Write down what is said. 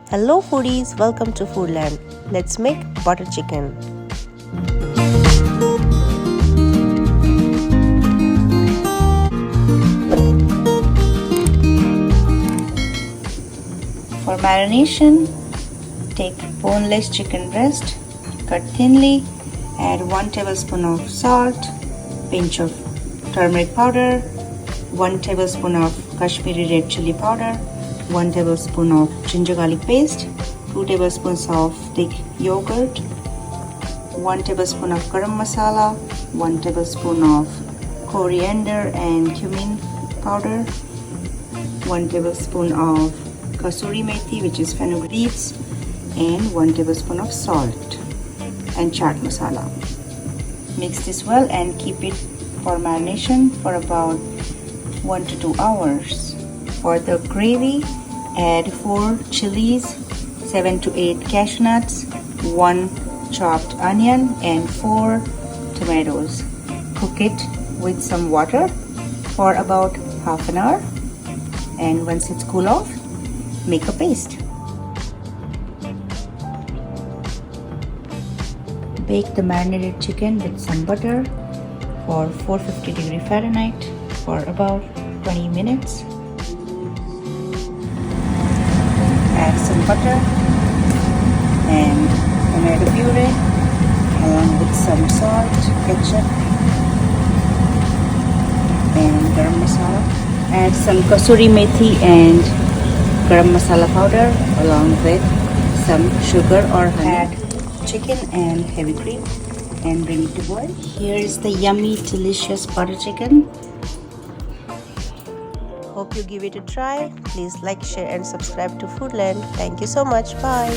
Hello foodies, welcome to Foodland. Let's make butter chicken. For marination, take boneless chicken breast, cut thinly, add 1 tablespoon of salt, pinch of turmeric powder, 1 tablespoon of Kashmiri red chilli powder, 1 tablespoon of ginger garlic paste, 2 tablespoons of thick yogurt, 1 tablespoon of garam masala, 1 tablespoon of coriander and cumin powder, 1 tablespoon of kasuri methi, which is fenugreek leaves, and 1 tablespoon of salt and chaat masala. Mix this well and keep it for marination for about 1 to 2 hours. For the gravy, add 4 chillies, 7 to 8 cashew nuts, 1 chopped onion and 4 tomatoes. Cook it with some water for about half an hour, and once it's cool off, make a paste. Bake the marinated chicken with some butter for 450 Fahrenheit for about 20 minutes. Add some butter and tomato puree along with some salt, ketchup and garam masala. Add some kasuri methi and garam masala powder along with some sugar or honey. Add chicken and heavy cream and bring it to boil. Here is the yummy, delicious butter chicken. Hope you give it a try. Please like, share and subscribe to Foodland. Thank you so much. Bye.